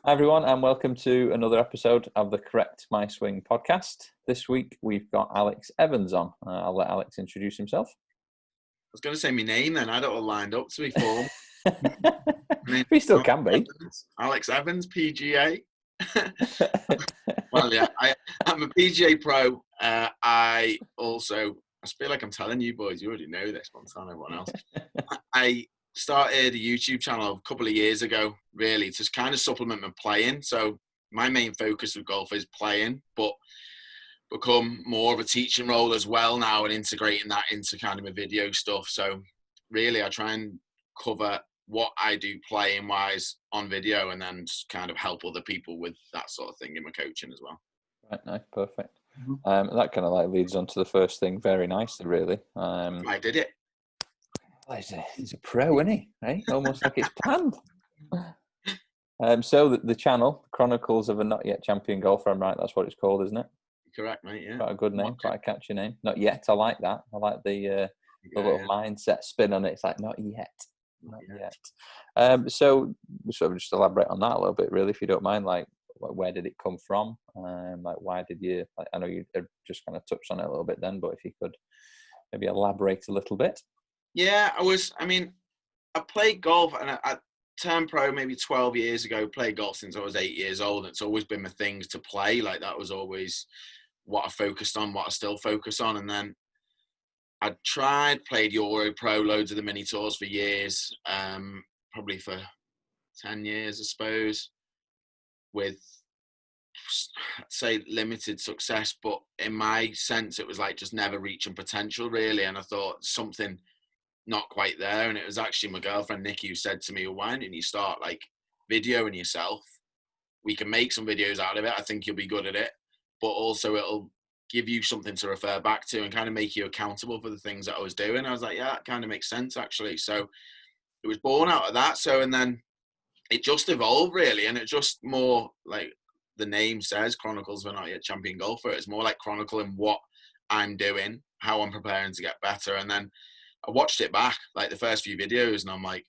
Hi everyone, and welcome to another episode of the Correct My Swing podcast. This week we've got Alex Evans on. I'll let Alex introduce himself. I was going to say my name then. I had it all lined up to be formal. We still can be. Alex Evans, PGA. Well, yeah, I'm a PGA pro. I feel like I'm telling you boys, you already know this, but I'm telling everyone else. I started a YouTube channel a couple of years ago, really, to kind of supplement my playing. So my main focus with golf is playing, but become more of a teaching role as well now and integrating that into kind of my video stuff. So really, I try and cover what I do playing wise on video and then just kind of help other people with that sort of thing in my coaching as well. Right, no, perfect. That kind of like leads on to the first thing very nicely, really. I did it. He's a pro, isn't he? Right? Almost like it's planned. So the channel, Chronicles of a Not Yet Champion Golfer, I'm right, that's what it's called, isn't it? Correct, mate, yeah. Quite a good name, quite a catchy name. Not yet, I like that. I like the little mindset spin on it. It's like, not yet. Not yet. So sort of just elaborate on that a little bit, really, if you don't mind. Like, where did it come from? Like, why did you? I know you just kind of touched on it a little bit then, but if you could maybe elaborate a little bit. Yeah, I played golf and I turned pro maybe 12 years ago. Played golf since I was 8 years old. It's always been my things to play. Like, that was always what I focused on, what I still focus on. And then I played Euro Pro, loads of the mini tours for years, probably for 10 years, I suppose, with, I'd say, limited success. But in my sense, it was like just never reaching potential, really. And I thought something not quite there. And it was actually my girlfriend, Nikki, who said to me, well, why don't you start like videoing yourself? We can make some videos out of it. I think you'll be good at it. But also it'll give you something to refer back to and kind of make you accountable for the things that I was doing. I was like, yeah, that kind of makes sense, actually. So it was born out of that. So, and then it just evolved, really. And it's just more like the name says, Chronicles of a Not Yet Champion Golfer. It's more like chronicling what I'm doing, how I'm preparing to get better. And then I watched it back, like the first few videos, and I'm like,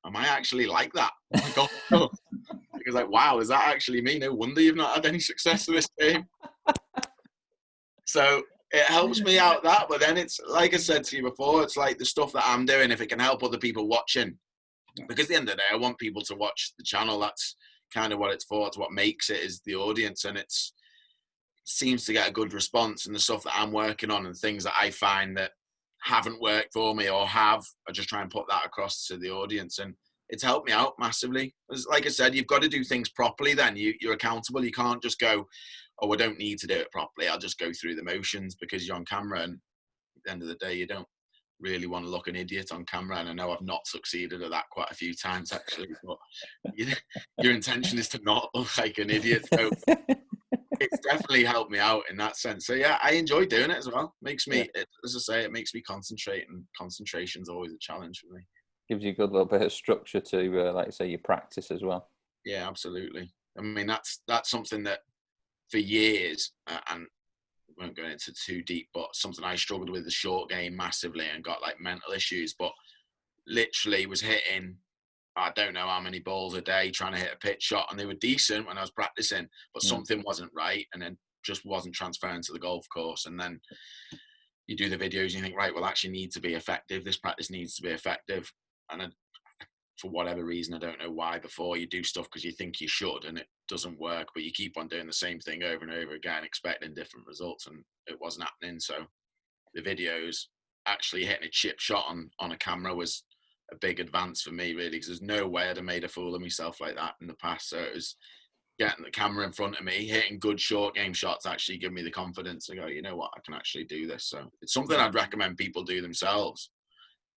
am I actually like that? Oh my God. Because like, wow, is that actually me? No wonder you've not had any success in this game. So it helps me out that, but then it's like I said to you before, it's like the stuff that I'm doing, if it can help other people watching, because at the end of the day, I want people to watch the channel. That's kind of what it's for. It's what makes it, is the audience, and it seems to get a good response. And the stuff that I'm working on and things that I find that haven't worked for me or have, I just try and put that across to the audience, and it's helped me out massively. Like I said, you've got to do things properly. Then you're accountable. You can't just go, oh, I don't need to do it properly. I'll just go through the motions because you're on camera. And at the end of the day, you don't really want to look an idiot on camera. And I know I've not succeeded at that quite a few times, actually. But your intention is to not look like an idiot. So it's definitely helped me out in that sense. So yeah, I enjoy doing it as well. Makes me, as I say, it makes me concentrate, and concentration's always a challenge for me. Gives you a good little bit of structure to, like you say, your practice as well. Yeah, absolutely. I mean, that's something that for years, and I won't go into too deep, but something I struggled with the short game massively and got like mental issues, but literally was hitting, I don't know how many balls a day trying to hit a pitch shot, and they were decent when I was practicing, but something wasn't right, and then just wasn't transferring to the golf course. And then you do the videos and you think, right, well, actually need to be effective. This practice needs to be effective. And for whatever reason, I don't know why, before you do stuff because you think you should and it doesn't work, but you keep on doing the same thing over and over again, expecting different results, and it wasn't happening. So the videos, actually hitting a chip shot on a camera was a big advance for me, really, because there's no way I'd have made a fool of myself like that in the past. So it was getting the camera in front of me, hitting good short game shots, actually give me the confidence to go, you know what, I can actually do this. So it's something I'd recommend people do themselves,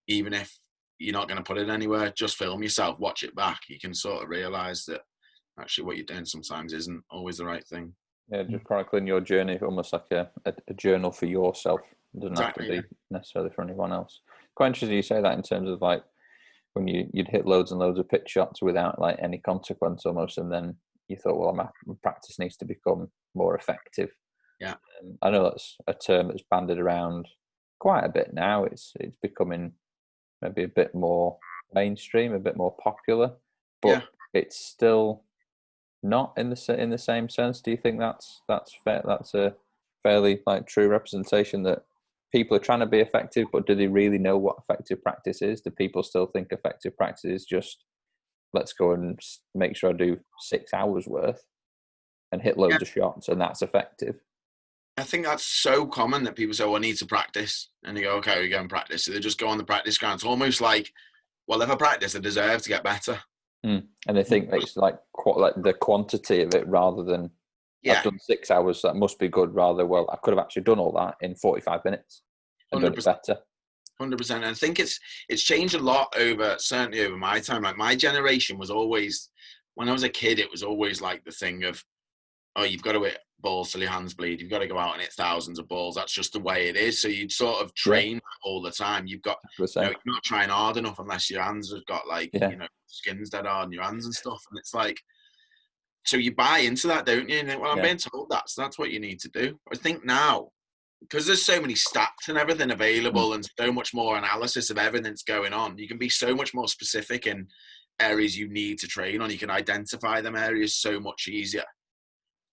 even if you're not going to put it anywhere. Just film yourself, watch it back. You can sort of realize that actually what you're doing sometimes isn't always the right thing. Yeah, just chronicling your journey, almost like a journal for yourself. It doesn't have to be necessarily for anyone else. Quite interesting you say that, in terms of like when you'd hit loads and loads of pitch shots without like any consequence almost, and then you thought, well, my practice needs to become more effective. Yeah, I know that's a term that's bandied around quite a bit now. It's becoming maybe a bit more mainstream, a bit more popular, but it's still not in the same sense? Do you think that's fair? That's a fairly like true representation that people are trying to be effective, but do they really know what effective practice is? Do people still think effective practice is just let's go and make sure I do 6 hours worth and hit Yeah, loads of shots, and that's effective? I think that's so common that people say, "Well, I need to practice," and you go, "Okay, we go and practice." So they just go on the practice ground. It's almost like, well, if I practice, I deserve to get better. And they think it's like the quantity of it rather than I've Yeah, done 6 hours, so that must be good. Rather, well, I could have actually done all that in 45 minutes and done it 100%. better. 100%. And I think it's changed a lot certainly over my time. Like my generation was always, when I was a kid, it was always like the thing of, oh, you've got to hit balls till your hands bleed. You've got to go out and hit thousands of balls. That's just the way it is. So you'd sort of Yeah, train all the time. You've got, the same. you're not trying hard enough unless your hands have got like, Yeah, skins that are on your hands and stuff. And it's like, so you buy into that, don't you? And think, well, I'm yeah, being told that's what you need to do. I think now, because there's so many stats and everything available and so much more analysis of everything that's going on, you can be so much more specific in areas you need to train on. You can identify them areas so much easier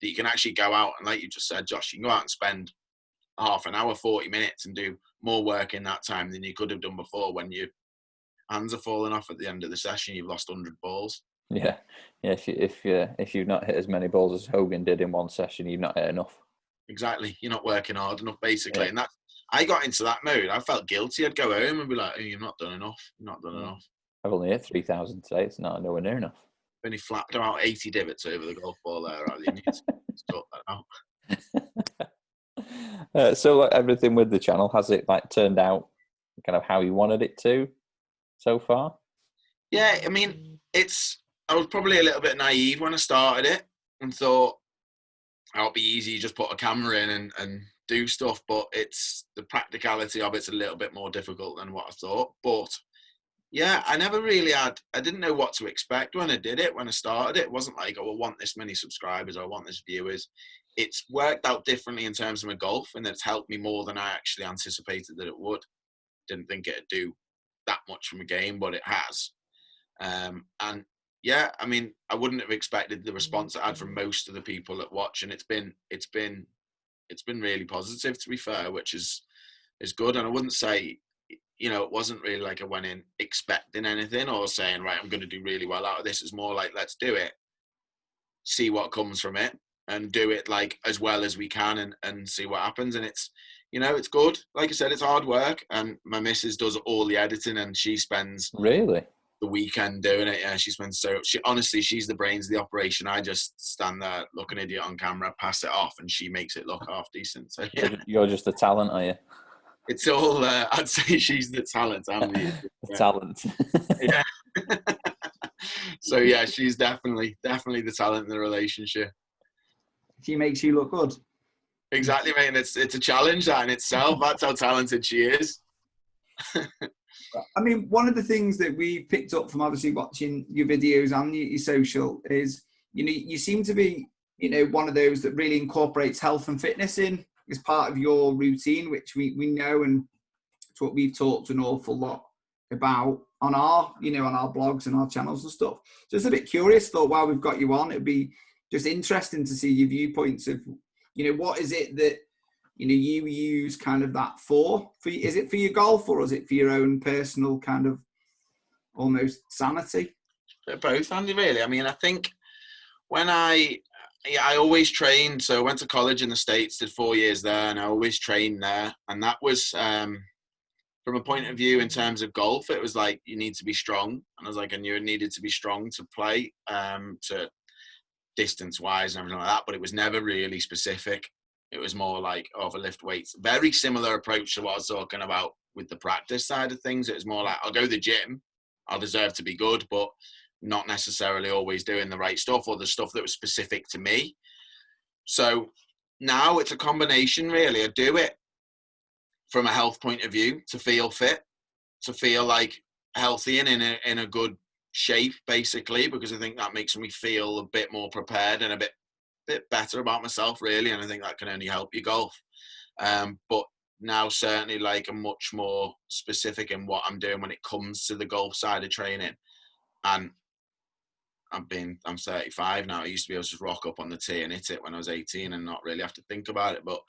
that you can actually go out and, like you just said, Josh, you can go out and spend half an hour, 40 minutes and do more work in that time than you could have done before when your hands are falling off at the end of the session. You've lost 100 balls. yeah, yeah. If you've not hit as many balls as Hogan did in one session, you've not hit enough. Exactly. You're not working hard enough, basically. Yeah. And that I got into that mode. I felt guilty. I'd go home and be like, oh, you've not done enough. You've not done enough. I've only hit 3,000 today. It's not nowhere near enough. Then he flapped about 80 divots over the golf ball there. Right? You need to sort that out. So like, everything with the channel, has it like turned out kind of how you wanted it to so far? Yeah, I mean, I was probably a little bit naive when I started it and thought, it'll be easy, you just put a camera in and do stuff, but it's the practicality of it's a little bit more difficult than what I thought. But yeah, I didn't know what to expect when I did it, when I started it. It wasn't like, oh, I want this many subscribers or I want this viewers. It's worked out differently in terms of my golf, and it's helped me more than I actually anticipated that it would. Didn't think it'd do that much from a game, but it has. And yeah, I mean, I wouldn't have expected the response I had from most of the people that watch, and it's been really positive, to be fair, which is good. And I wouldn't say, it wasn't really like I went in expecting anything or saying, right, I'm going to do really well out of this. It's more like, let's do it, see what comes from it, and do it like as well as we can, and see what happens. And it's good. Like I said, it's hard work, and my missus does all the editing, and she spends Really? the weekend doing it. Yeah, she's the brains of the operation. I just stand there, look an idiot on camera, pass it off, and she makes it look half decent. So yeah, You're just a talent, are you? it's all. I'd say she's the talent. I'm the Talent. yeah. So yeah, she's definitely the talent in the relationship. She makes you look good. Exactly, mate. And it's a challenge that in itself. That's how talented she is. I mean, one of the things that we picked up from obviously watching your videos and your social is, you seem to be, one of those that really incorporates health and fitness in as part of your routine, which we know, and it's what we've talked an awful lot about on our, on our blogs and our channels and stuff. Just a bit curious, thought while we've got you on, it'd be just interesting to see your viewpoints of, what is it that, you use kind of that for? Is it for your golf, or is it for your own personal kind of almost sanity? Both, Andy, really. I mean, I think when I always trained. So I went to college in the States, did 4 years there, and I always trained there. And that was, from a point of view in terms of golf, it was like, you need to be strong. And I was like, I knew I needed to be strong to play, to distance-wise and everything like that. But it was never really specific. It was more like, if I lift weights. Very similar approach to what I was talking about with the practice side of things. It was more like, I'll go to the gym, I'll deserve to be good, but not necessarily always doing the right stuff or the stuff that was specific to me. So now it's a combination, really. I do it from a health point of view to feel fit, to feel like healthy and in a good shape, basically, because I think that makes me feel a bit more prepared and a bit better about myself, really. And I think that can only help you golf. But now certainly like I'm much more specific in what I'm doing when it comes to the golf side of training. And I'm 35 now. I used to be able to just rock up on the tee and hit it when I was 18 and not really have to think about it. But,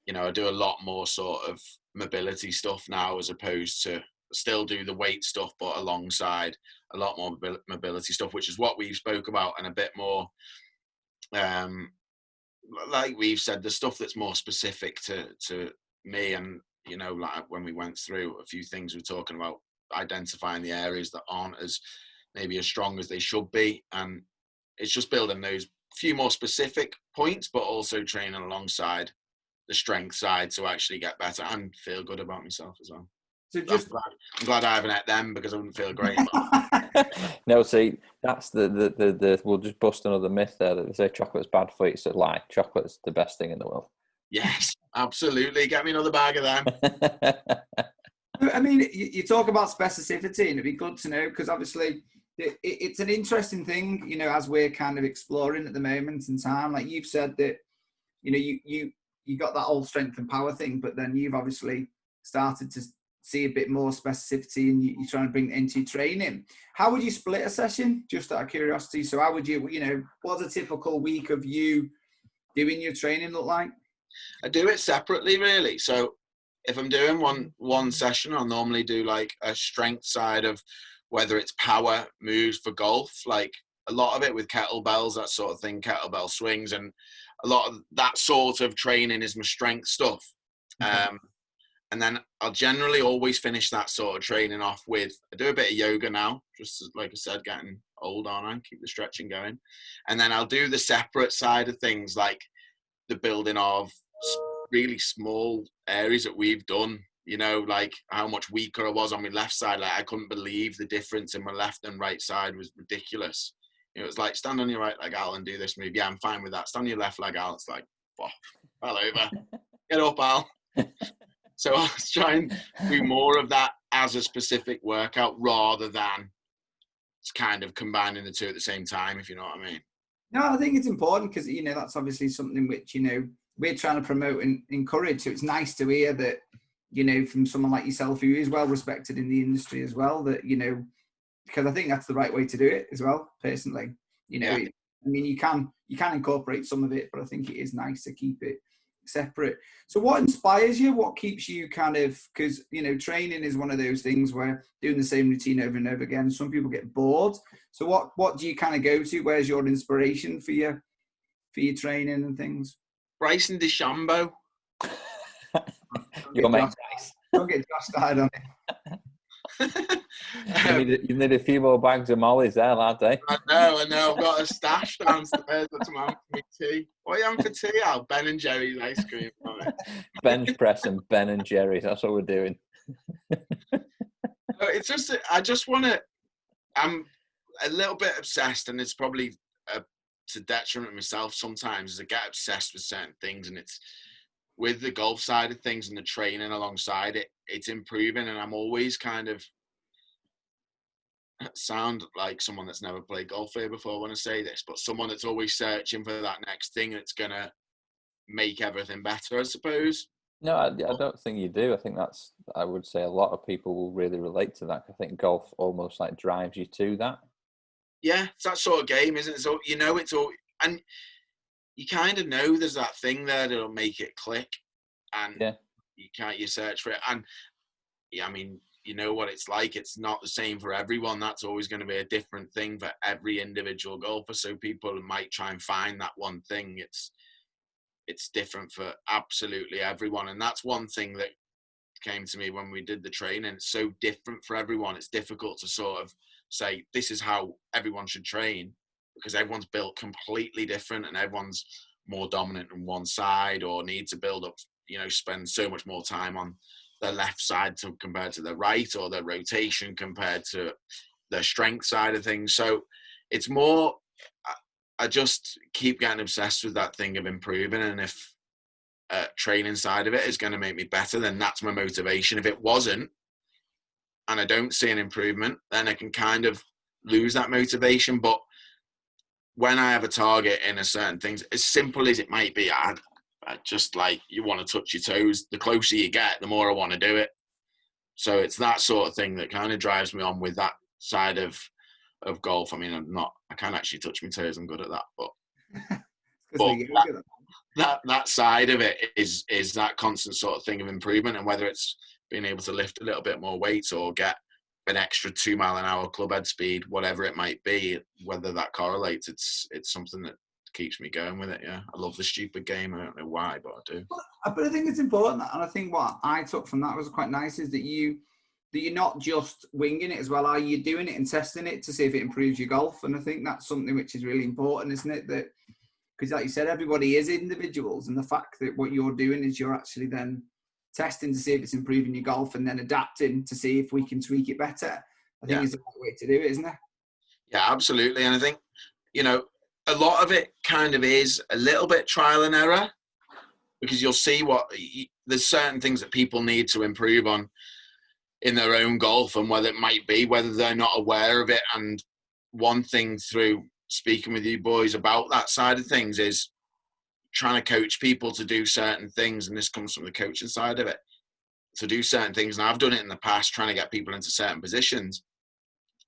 you know, I do a lot more sort of mobility stuff now, as opposed to still do the weight stuff, but alongside a lot more mobility stuff, which is what we've spoke about, and a bit more, like we've said, the stuff that's more specific to me. And, you know, like when we went through a few things, we're talking about identifying the areas that aren't as maybe as strong as they should be, and it's just building those few more specific points, but also training alongside the strength side to actually get better and feel good about myself as well. So just I'm glad I haven't ate them, because I wouldn't feel great. No, see, that's the we'll just bust another myth there that they say chocolate's bad for you. It's a lie. Chocolate's the best thing in the world. Yes, absolutely. Get me another bag of them. I mean, you talk about specificity, and it'd be good to know, because obviously it's an interesting thing, you know, as we're kind of exploring at the moment in time. Like you've said that, you know, you got that old strength and power thing, but then you've obviously started to see a bit more specificity, and you're trying to bring it into your training. How would you split a session, just out of curiosity? So how would you, you know, what's a typical week of you doing your training look like? I do it separately, really. So if I'm doing one session, I'll normally do like a strength side of whether it's power moves for golf, like a lot of it with kettlebells, that sort of thing, kettlebell swings, and a lot of that sort of training is my strength stuff. Okay. And then I'll generally always finish that sort of training off with, I do a bit of yoga now, just like I said, getting old on, I keep the stretching going. And then I'll do the separate side of things, like the building of really small areas that we've done, you know, like how much weaker I was on my left side. Like I couldn't believe the difference in my left and right side was ridiculous. You know, it's like, stand on your right leg, Al, and do this move. Yeah, I'm fine with that. Stand on your left leg, Al. It's like, oh, fell over. Get up, Al. So I was trying to do more of that as a specific workout, rather than kind of combining the two at the same time, if you know what I mean. No, I think it's important, because, you know, that's obviously something which, you know, we're trying to promote and encourage. So it's nice to hear that, you know, from someone like yourself, who is well respected in the industry as well, that, you know, because I think that's the right way to do it as well, personally. You know, Yeah. I mean, you can incorporate some of it, but I think it is nice to keep it separate. So what inspires you? What keeps you kind of, because, you know, training is one of those things where doing the same routine over and over again, some people get bored. So what do you kind of go to? Where's your inspiration for your training and things? Bryson DeChambeau. Your mate Bryce. Don't get Josh started on it. You need a few more bags of mollies there, lad, eh? I know. I've got a stash downstairs. That's my tea. What are you having for tea, Al? Ben and Jerry's ice cream. Bench press and Ben and Jerry's. That's what we're doing. It's just, I just want to, I'm a little bit obsessed, and it's probably to detriment myself sometimes, as I get obsessed with certain things, and it's with the golf side of things and the training alongside it, it's improving. And I'm always kind of, sound like someone that's never played golf here before when I say this, but someone that's always searching for that next thing that's going to make everything better, I suppose. No, I don't think you do. I think I would say a lot of people will really relate to that. I think golf almost like drives you to that. Yeah, it's that sort of game, isn't it? So, you know, it's all, and you kind of know there's that thing there that'll make it click, and yeah, you search for it. And yeah, I mean, you know what it's like. It's not the same for everyone. That's always going to be a different thing for every individual golfer. So people might try and find that one thing. It's different for absolutely everyone. And that's one thing that came to me when we did the training. It's so different for everyone. It's difficult to sort of say, this is how everyone should train, because everyone's built completely different, and everyone's more dominant on one side, or need to build up, you know, spend so much more time on the left side compared to the right, or the rotation compared to the strength side of things. So it's more, I just keep getting obsessed with that thing of improving. And if training side of it is going to make me better, then that's my motivation. If it wasn't, and I don't see an improvement, then I can kind of lose that motivation. But when I have a target in a certain things, as simple as it might be, I just, like, you want to touch your toes. The closer you get, the more I want to do it. So it's that sort of thing that kind of drives me on with that side of of golf. I mean, I can't actually touch my toes. I'm good at that, but that side of it is that constant sort of thing of improvement, and whether it's being able to lift a little bit more weight or get an extra 2 mile an hour club head speed, whatever it might be, whether that correlates, it's something that keeps me going with it. Yeah, I love the stupid game. I don't know why, but I do. But I think it's important, and I think what I took from that was quite nice is that you're not just winging it as well. Are you doing it and testing it to see if it improves your golf? And I think that's something which is really important, isn't it? That because, like you said, everybody is individuals, and the fact that what you're doing is you're actually then testing to see if it's improving your golf, and then adapting to see if we can tweak it better. I think is the right way to do it, isn't it? Yeah, absolutely. And I think, a lot of it kind of is a little bit trial and error, because you'll see there's certain things that people need to improve on in their own golf, and whether they're not aware of it. And one thing through speaking with you boys about that side of things is trying to coach people to do certain things. And this comes from the coaching side of it, to do certain things. And I've done it in the past, trying to get people into certain positions,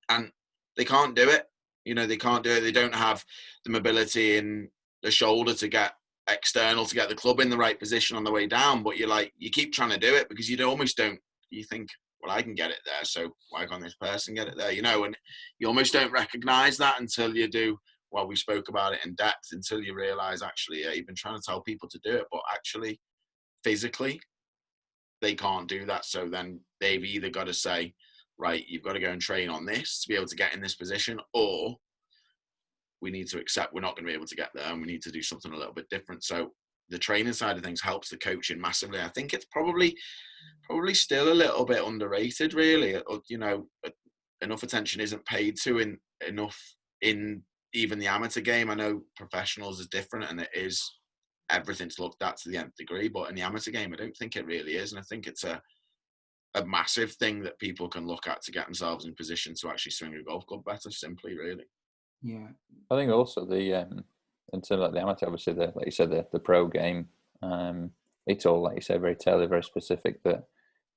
and they can't do it. They can't do it. They don't have the mobility in the shoulder to get external, to get the club in the right position on the way down. But you keep trying to do it because you think, well, I can get it there, so why can't this person get it there? And you almost don't recognize that until you do. Well, we spoke about it in depth, until you realize, actually, you've been trying to tell people to do it, but actually, physically, they can't do that. So then they've either got to say, right, you've got to go and train on this to be able to get in this position, or we need to accept we're not going to be able to get there, and we need to do something a little bit different. So the training side of things helps the coaching massively. I think it's probably still a little bit underrated, really. Enough attention isn't paid to enough in even the amateur game. I know professionals is different, and it is, everything's looked at to the nth degree, but in the amateur game, I don't think it really is. And I think it's a massive thing that people can look at to get themselves in position to actually swing a golf club better, simply, really. Yeah. I think also in terms of the amateur, obviously, like you said, the pro game, it's all, like you say, very tailored, very specific, that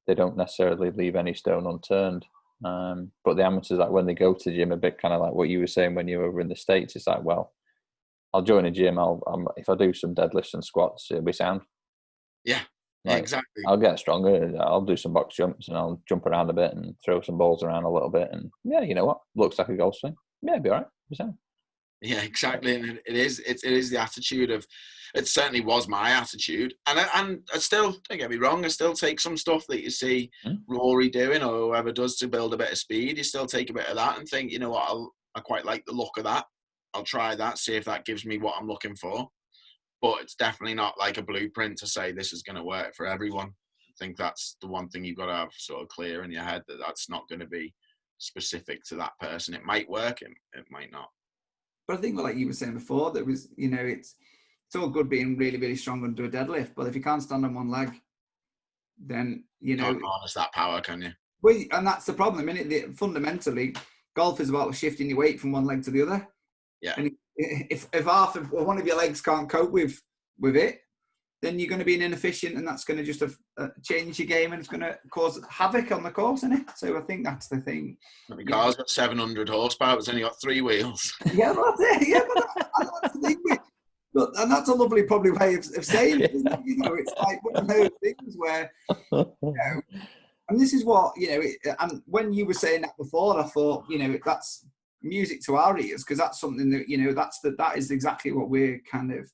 they don't necessarily leave any stone unturned. But the amateurs, like when they go to the gym, a bit kind of like what you were saying when you were over in the States, it's like, well, I'll join a gym. If I do some deadlifts and squats, it'll be sound. Yeah, like, exactly. I'll get stronger. I'll do some box jumps, and I'll jump around a bit and throw some balls around a little bit. And yeah, you know what? Looks like a golf swing. Yeah, it'll be all right. It'll be sound. Yeah, exactly. And it is the attitude of, it certainly was my attitude. And I still, don't get me wrong, I still take some stuff that you see Rory doing or whoever does to build a bit of speed. You still take a bit of that and think, you know what, I quite like the look of that. I'll try that, see if that gives me what I'm looking for. But it's definitely not like a blueprint to say this is going to work for everyone. I think that's the one thing you've got to have sort of clear in your head, that that's not going to be specific to that person. It might work, it might not. But I think, like you were saying before, that was, it's all good being really, really strong under a deadlift, but if you can't stand on one leg, then, You can't harness that power, can you? Well, and that's the problem, isn't it? Fundamentally, golf is about shifting your weight from one leg to the other. Yeah. And if half of one of your legs can't cope with it, then you're going to be inefficient, and that's going to just change your game, and it's going to cause havoc on the course, isn't it? So I think that's the thing. The car's got 700 horsepower, it's only got 3 wheels. Yeah, but that's it. Yeah, but that's the thing. And that's a lovely, probably way of saying it, isn't it? It's like one of those things where, and this is what, and when you were saying that before, I thought, that's music to our ears, because that's something that, that is exactly what we're kind of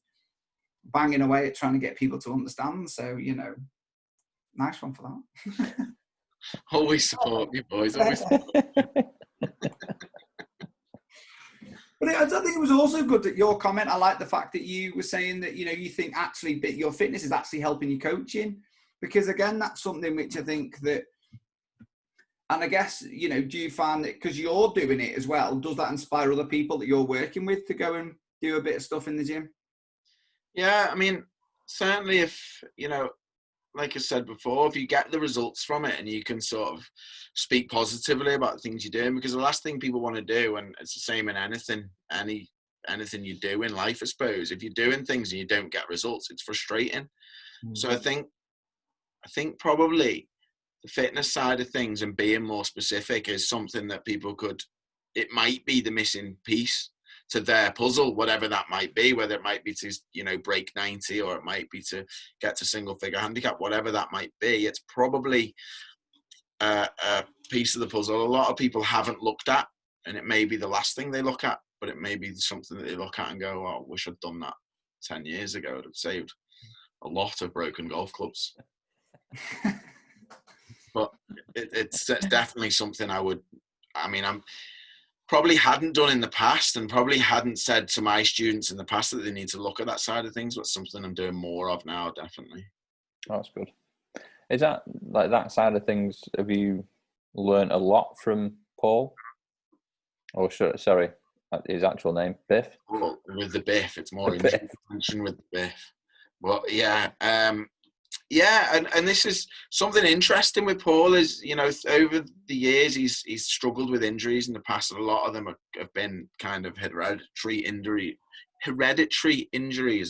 banging away at trying to get people to understand. So, nice one for that. Always support you, boys. Always support you. But I think it was also good that your comment, I like the fact that you were saying that, you think actually your fitness is actually helping your coaching, because again, that's something which I think that, and I guess, do you find that because you're doing it as well, does that inspire other people that you're working with to go and do a bit of stuff in the gym? Yeah, I mean, certainly if, like I said before, if you get the results from it and you can sort of speak positively about the things you're doing, because the last thing people want to do, and it's the same in anything you do in life, I suppose, if you're doing things and you don't get results, it's frustrating. Mm-hmm. So I think probably the fitness side of things and being more specific is something that people could it might be the missing piece to their puzzle, whatever that might be, whether it might be to, you know, break 90, or it might be to get to single figure handicap, whatever that might be. It's probably a piece of the puzzle a lot of people haven't looked at, and it may be the last thing they look at, but it may be something that they look at and go, oh, I wish I'd done that 10 years ago. It'd have saved a lot of broken golf clubs. But it's definitely something I'm probably hadn't done in the past, and probably hadn't said to my students in the past that they need to look at that side of things, but something I'm doing more of now, definitely. Oh, that's good. Is that, like, that side of things, have you learned a lot from Paul? Or sorry, his actual name, Biff? Well, with the Biff, it's more intention with the Biff. But yeah, and this is something interesting with Paul is, you know, over the years he's struggled with injuries in the past, and a lot of them have been kind of hereditary injuries. I've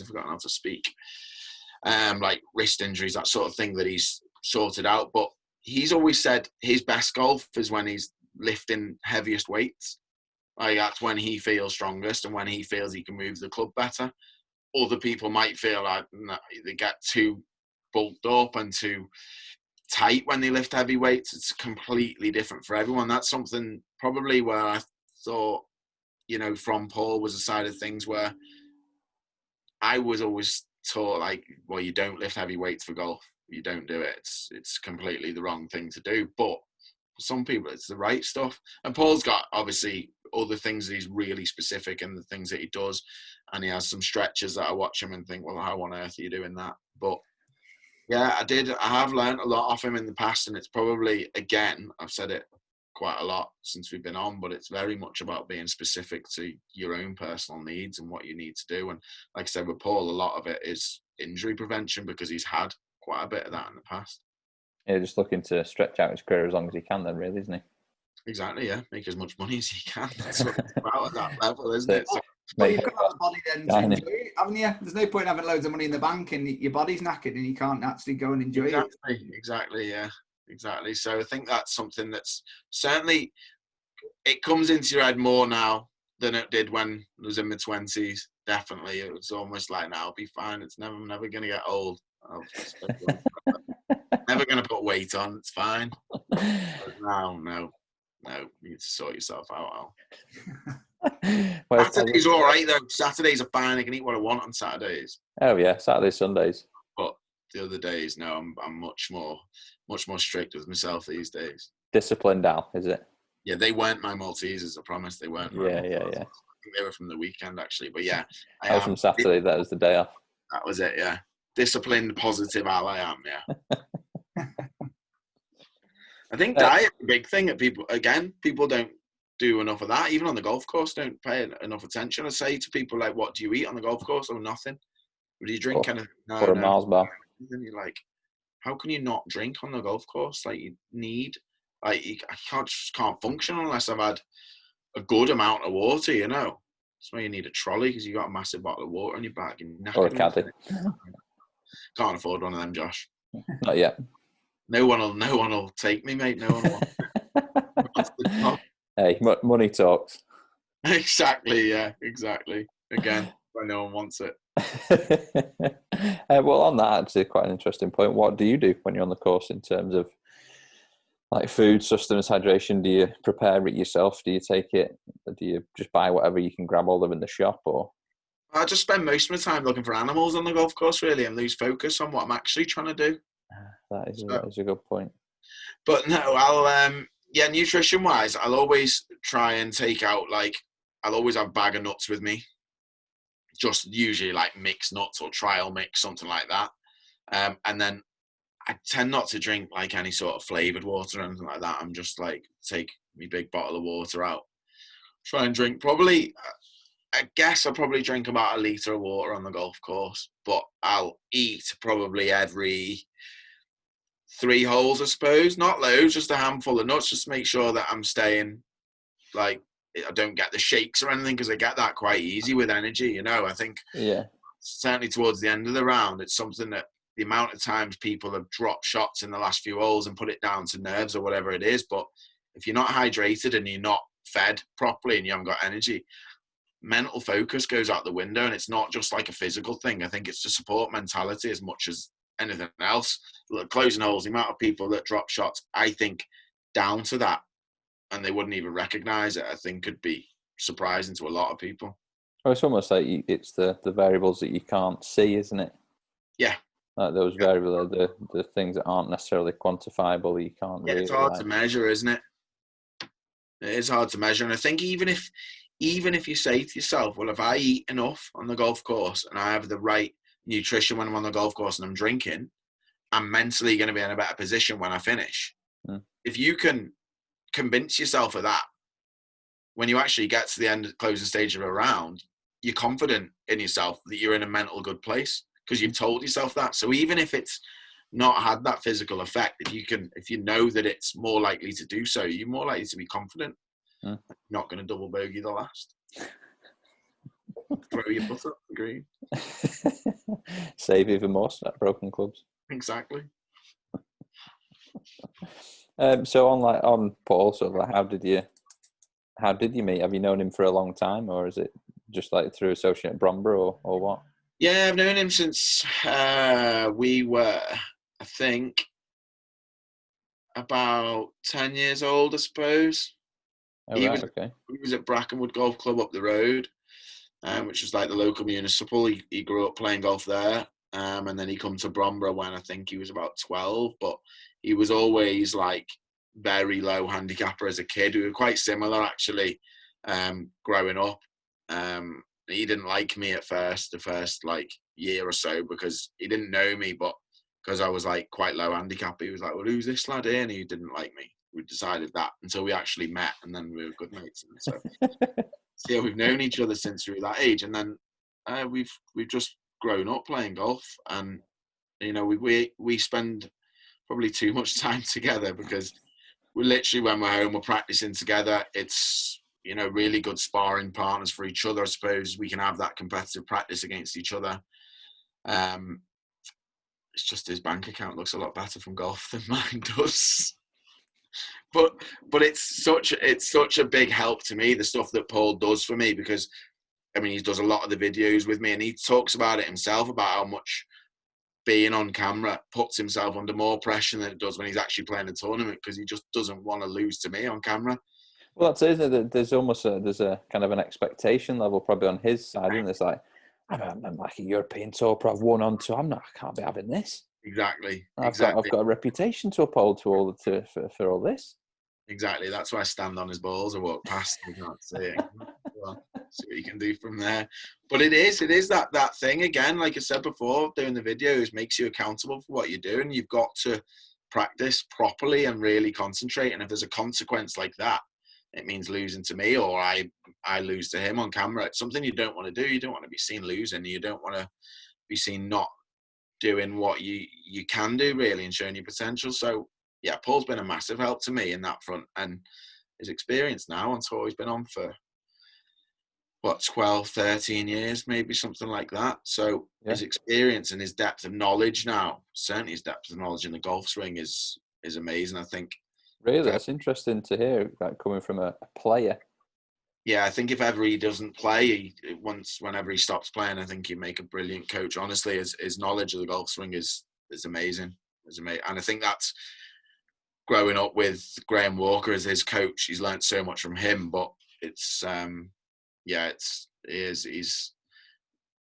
forgotten how to speak. Like wrist injuries, that sort of thing that he's sorted out. But he's always said his best golf is when he's lifting heaviest weights. Like, that's when he feels strongest and when he feels he can move the club better. Other people might feel like they get too bulked up and too tight when they lift heavy weights. It's completely different for everyone. That's something probably where I thought, you know, from Paul was a side of things where I was always taught, like, well, you don't lift heavy weights for golf. You don't do it. It's completely the wrong thing to do. But for some people, it's the right stuff. And Paul's got, obviously, other things that he's really specific in the things that he does. And he has some stretches that I watch him and think, well, how on earth are you doing that? But yeah, I have learned a lot off him in the past, and it's probably, again, I've said it quite a lot since we've been on, but it's very much about being specific to your own personal needs and what you need to do. And like I said, with Paul, a lot of it is injury prevention, because he's had quite a bit of that in the past. Yeah, just looking to stretch out his career as long as he can then, really, isn't he? Exactly, yeah. Make as much money as he can. That's what it's about at that level, isn't it? So, well, you've got that body then to enjoy it, haven't you? There's no point having loads of money in the bank and your body's knackered and you can't actually go and enjoy it. Exactly, yeah. Exactly. So I think that's something that's certainly, it comes into your head more now than it did when I was in my 20s. Definitely. It was almost like, now I'll be fine. I'm never going to get old. Never going to put weight on. It's fine. No. You need to sort yourself out, Al. Saturday's all right, though. Saturdays are fine. I can eat what I want on Saturdays. Oh, yeah. Saturdays, Sundays. But the other days, no, I'm much more strict with myself these days. Disciplined, Al, is it? Yeah, they weren't my Maltesers, I promise. They weren't. Yeah. I think they were from the weekend, actually. But yeah. I was from Saturday. That was the day off. That was it, yeah. Disciplined, positive Al, I am, yeah. I think diet's a big thing that people don't do enough of that. Even on the golf course, don't pay enough attention. I say to people, like, what do you eat on the golf course? Oh, nothing. What do you drink? Or a Mars bar. And you're like, how can you not drink on the golf course? Like, you need, like, I just can't function unless I've had a good amount of water, you know. That's why you need a trolley, because you got a massive bottle of water in your bag. Or a caddy. Can't afford one of them, Josh. Not yet. No one will take me, mate. No one will. Hey, money talks. Exactly, yeah, exactly. Again, when no one wants it. Well, on that, actually, quite an interesting point. What do you do when you're on the course in terms of, like, food, sustenance, hydration? Do you prepare it yourself? Do you take it? Do you just buy whatever you can grab hold of in the shop? Or I just spend most of my time looking for animals on the golf course, really, and lose focus on what I'm actually trying to do. That is a good point. But no, nutrition-wise, I'll always try and take out, like, I'll always have a bag of nuts with me. Just usually, like, mixed nuts or trial mix, something like that. And then I tend not to drink, like, any sort of flavoured water or anything like that. I'm just, like, take my big bottle of water out. Try and drink probably, I guess I'll probably drink about 1 litre of water on the golf course. But I'll eat probably every 3 holes, I suppose. Not loads, just a handful of nuts, just to make sure that I'm staying, like, I don't get the shakes or anything, because I get that quite easy with energy, you know. I think certainly towards the end of the round, it's something that the amount of times people have dropped shots in the last few holes and put it down to nerves or whatever it is. But if you're not hydrated and you're not fed properly and you haven't got energy, mental focus goes out the window, and it's not just like a physical thing. I think it's to support mentality as much as anything else. Look, closing holes, the amount of people that drop shots, I think, down to that, and they wouldn't even recognize it, I think could be surprising to a lot of people. Well, it's almost like it's the variables that you can't see, isn't it? Yeah. Like those variables are the things that aren't necessarily quantifiable. You can't really. It's hard to measure, isn't it? It is hard to measure. And I think even if you say to yourself, well, if I eat enough on the golf course and I have the right nutrition when I'm on the golf course and I'm drinking, I'm mentally going to be in a better position when I finish. If you can convince yourself of that, when you actually get to the end, closing stage of a round, you're confident in yourself that you're in a mental good place because you've told yourself that. So even if it's not had that physical effect, if you know that it's more likely to do so, you're more likely to be confident. Not going to double bogey the last. Throw your putt up the green. Save even more broken clubs. Exactly. So on Paul, sort of like, how did you meet? Have you known him for a long time, or is it just like through associate Bromborough or what? Yeah, I've known him since we were, I think, about 10 years old, I suppose. Oh, he right, okay. He was at Brackenwood Golf Club up the road, which was like the local municipal. He grew up playing golf there, and then he come to Bromborough when I think he was about 12. But he was always like very low handicapper as a kid. We were quite similar actually, growing up. He didn't like me at first, the first like year or so, because he didn't know me, but because I was like quite low handicap, he was like, well, who's this lad here? And he didn't like me. We decided that until we actually met, and then we were good mates. And so yeah, we've known each other since we were that age, and then we've just grown up playing golf, and you know we spend probably too much time together because we literally, when we're home, we're practicing together. It's, you know, really good sparring partners for each other. I suppose we can have that competitive practice against each other. It's just his bank account looks a lot better from golf than mine does. But it's such a big help to me, the stuff that Paul does for me, because I mean he does a lot of the videos with me, and he talks about it himself about how much being on camera puts himself under more pressure than it does when he's actually playing a tournament, because he just doesn't want to lose to me on camera. Well, that's it, isn't it? There's almost there's a kind of an expectation level probably on his side, and it's like, I'm like a European Tour pro, I've won on tour. I can't be having this. Exactly. I've got a reputation to uphold for all this. Exactly. That's why I stand on his balls or walk past and you can't see it. Well, see what you can do from there. But it is that thing again, like I said before, doing the videos makes you accountable for what you're doing. You've got to practice properly and really concentrate. And if there's a consequence like that, it means losing to me, or I lose to him on camera. It's something you don't want to do. You don't want to be seen losing. You don't want to be seen not doing what you can do really and showing your potential. So yeah, Paul's been a massive help to me in that front, and his experience now on tour, he's been on for 12, 13 years, maybe something like that. So his experience and his depth of knowledge now, certainly his depth of knowledge in the golf swing is amazing, I think. Really, that's interesting to hear that coming from a player. Yeah, I think if ever he doesn't play, whenever he stops playing, I think he'd make a brilliant coach. Honestly, his knowledge of the golf swing is amazing. And I think that's growing up with Graham Walker as his coach. He's learned so much from him, but it's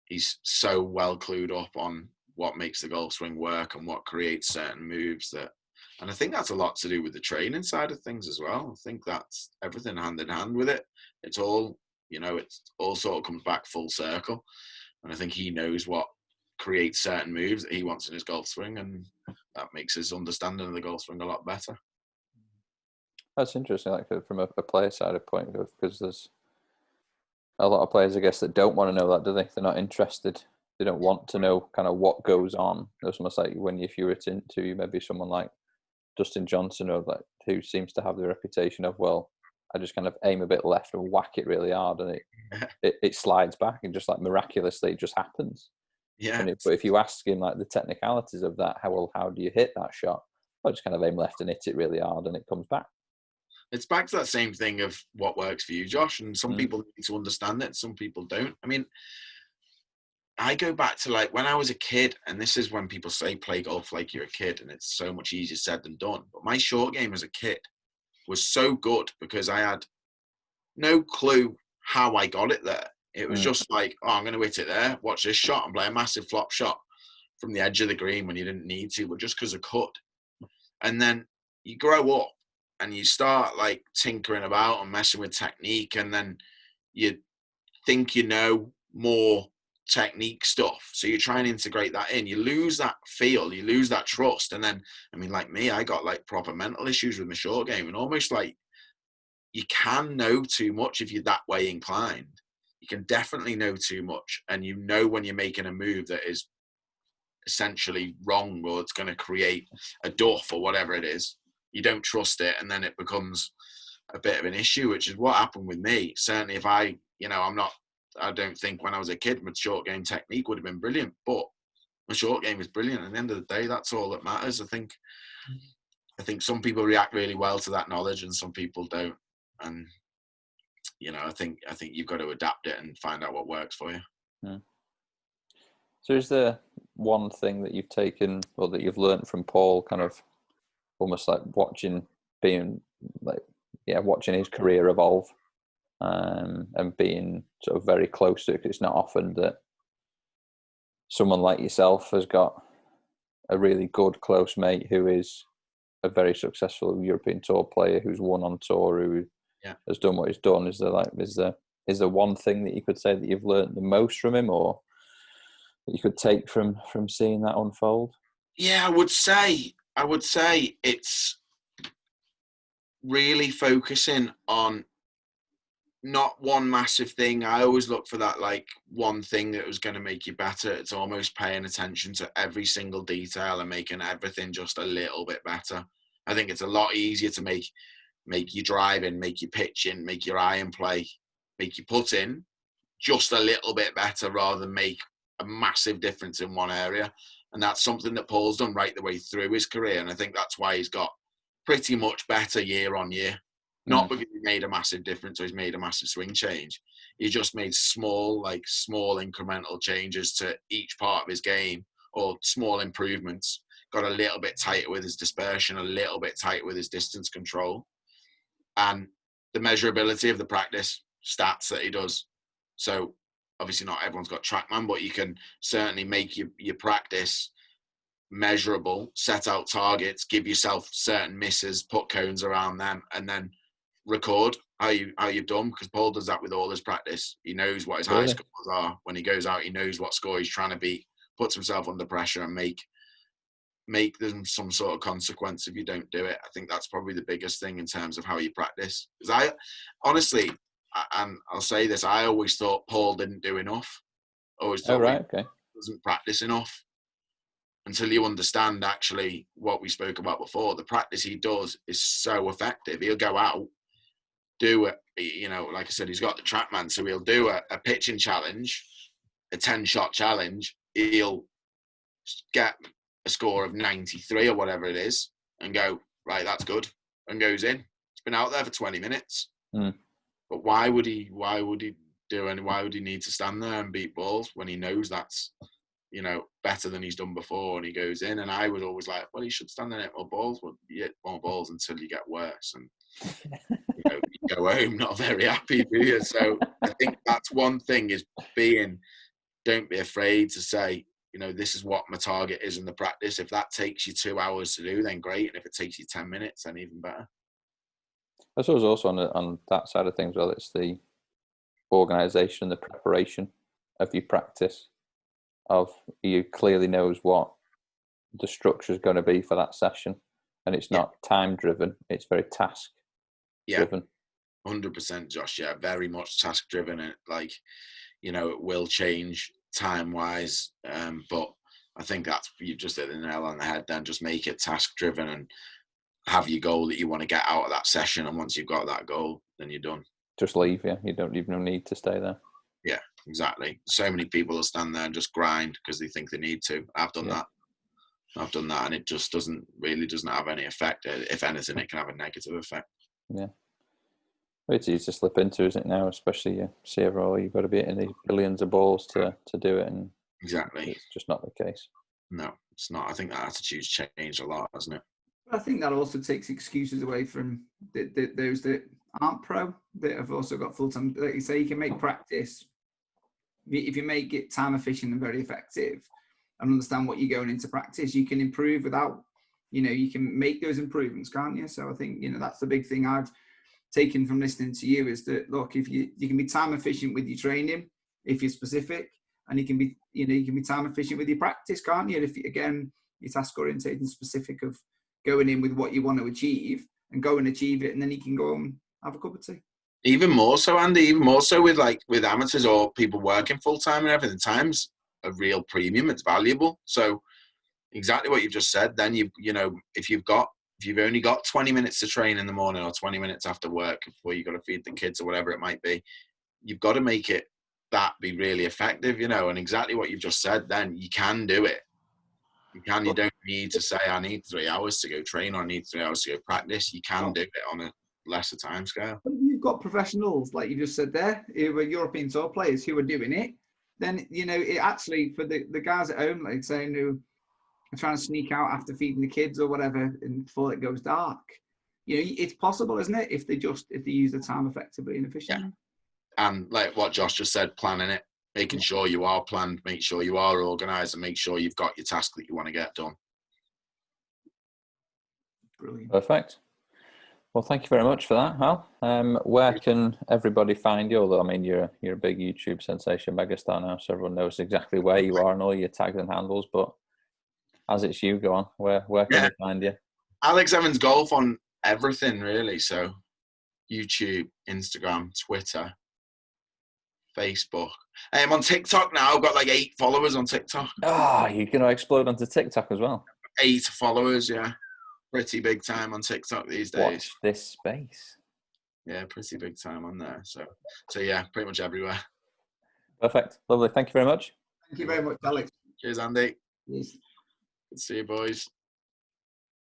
he's so well clued up on what makes the golf swing work and what creates certain moves and I think that's a lot to do with the training side of things as well. I think that's everything hand in hand with it. It's all, it's all sort of comes back full circle. And I think he knows what creates certain moves that he wants in his golf swing, and that makes his understanding of the golf swing a lot better. That's interesting, like from a player side of point, because there's a lot of players, I guess, that don't want to know that, do they? They're not interested. They don't want to know kind of what goes on. It's almost like if you were to interview maybe someone like Dustin Johnson, or like who seems to have the reputation of, well, I just kind of aim a bit left and whack it really hard, and it slides back, and just like miraculously it just happens. Yeah. But if you ask him like the technicalities of that, how do you hit that shot? I just kind of aim left and hit it really hard, and it comes back. it's back to that same thing of what works for you, Josh. And some people need to understand it, some people don't. I mean, I go back to like when I was a kid, and this is when people say play golf like you're a kid, and it's so much easier said than done. But my short game as a kid was so good because I had no clue how I got it there. It was just like, oh, I'm going to hit it there, watch this shot, and play a massive flop shot from the edge of the green when you didn't need to, but just because I could. And then you grow up and you start like tinkering about and messing with technique, and then you think you know more technique stuff, so you try and integrate that in. You lose that feel, you lose that trust, and then, I mean, like me, I got like proper mental issues with my short game, and almost like you can know too much if you're that way inclined. You can definitely know too much, and you know when you're making a move that is essentially wrong, or it's going to create a duff or whatever it is. You don't trust it, and then it becomes a bit of an issue, which is what happened with me. Certainly if I don't think when I was a kid my short game technique would have been brilliant, but my short game is brilliant. At the end of the day, that's all that matters. I think some people react really well to that knowledge and some people don't. And I think you've got to adapt it and find out what works for you. So is there one thing that you've taken or that you've learned from Paul, kind of almost like watching his career evolve, and being sort of very close to it? 'Cause it's not often that someone like yourself has got a really good close mate who is a very successful European Tour player, who's won on tour, who has done what he's done. Is there one thing that you could say that you've learned the most from him, or that you could take from seeing that unfold? Yeah, I would say it's really focusing on not one massive thing. I always look for that like one thing that was going to make you better. It's almost paying attention to every single detail and making everything just a little bit better. I think it's a lot easier to make your driving, make your pitching, make your iron play, make your putting just a little bit better rather than make a massive difference in one area. And that's something that Paul's done right the way through his career. And I think that's why he's got pretty much better year on year. Not because he made a massive difference or he's made a massive swing change. He just made small incremental changes to each part of his game, or small improvements. Got a little bit tighter with his dispersion, a little bit tighter with his distance control. And the measurability of the practice stats that he does. So obviously not everyone's got TrackMan, but you can certainly make your practice measurable, set out targets, give yourself certain misses, put cones around them, and then record how you've done, because Paul does that with all his practice. He knows what his high scores are. When he goes out, he knows what score he's trying to beat, puts himself under pressure and make them some sort of consequence if you don't do it. I think that's probably the biggest thing in terms of how you practice. Because I honestly, and I'll say this, I always thought Paul didn't do enough. Always thought he doesn't practice enough. Until you understand actually what we spoke about before, the practice he does is so effective. He'll go out, do it, like I said, he's got the TrackMan, so he'll do a pitching challenge, a 10-shot challenge. He'll get a score of 93 or whatever it is and go, right, that's good, and goes in. It's been out there for 20 minutes. But why would he do, and why would he need to stand there and beat balls when he knows that's better than he's done before, and he goes in? And I was always like, well, he should stand there and hit more balls. Well, you hit more balls until you get worse, and you go home not very happy, do you? So I think that's one thing, is don't be afraid to say, this is what my target is in the practice. If that takes you 2 hours to do, then great. And if it takes you 10 minutes, then even better. I suppose also on that side of things, well, it's the organisation, the preparation of your practice. Of you clearly knows what the structure is going to be for that session, and it's not time driven; it's very task driven. 100%, Josh. Yeah, very much task driven. And it will change time wise, but I think you've just hit the nail on the head. Then just make it task driven and have your goal that you want to get out of that session. And once you've got that goal, then you're done. Just leave. Yeah, you don't even need to stay there. Yeah, exactly. So many people will stand there and just grind because they think they need to. I've done that, and it just doesn't have any effect. If anything, it can have a negative effect. Yeah. It's easy to slip into, isn't it now? Especially you see overall, you've got to be hitting these billions of balls to do it, and Exactly. it's just not the case. No, it's not. I think that attitude's changed a lot, hasn't it? I think that also takes excuses away from those that aren't pro, that have also got full-time. Like you say, you can make practice, if you make it time efficient and very effective and understand what you're going into practice, you can improve without, you can make those improvements, can't you? So I think, that's the big thing I've taken from listening to you, is that, look, if you can be time efficient with your training, if you're specific, and you can be, you can be time efficient with your practice, can't you? And if, again, you're task oriented and specific of going in with what you want to achieve and go and achieve it, and then you can go and have a cup of tea. Even more so, Andy, even more so with amateurs or people working full time and everything, time's a real premium. It's valuable. So exactly what you've just said, then if you've only got 20 minutes to train in the morning or 20 minutes after work before you've got to feed the kids or whatever it might be, you've got to make it that be really effective, and exactly what you've just said, then you can do it. You don't need to say, I need 3 hours to go train or I need 3 hours to go practice. You can do it on a lesser time scale. You've got professionals, like you just said there, who are European tour players who are doing it. Then, it actually, for the guys at home, like saying, who are trying to sneak out after feeding the kids or whatever and before it goes dark, it's possible, isn't it? If they use the time effectively and efficiently. Yeah. And like what Josh just said, planning it, making sure you are planned, make sure you are organised, and make sure you've got your task that you want to get done. Brilliant. Perfect. Well, thank you very much for that, Hal. Where can everybody find you? Although, I mean, you're a big YouTube sensation, megastar now, so everyone knows exactly where you are and all your tags and handles. But as it's you, go on. Where can they find you? Alex Evans Golf on everything, really. So YouTube, Instagram, Twitter, Facebook. I'm on TikTok now. I've got like 8 followers on TikTok. Oh, you're going to explode onto TikTok as well. 8 followers, yeah. Pretty big time on TikTok these days. Watch this space. Yeah, pretty big time on there. So yeah, pretty much everywhere. Perfect. Lovely. Thank you very much. Thank you very much, Alex. Cheers, Andy. Yes. Good to see you, boys.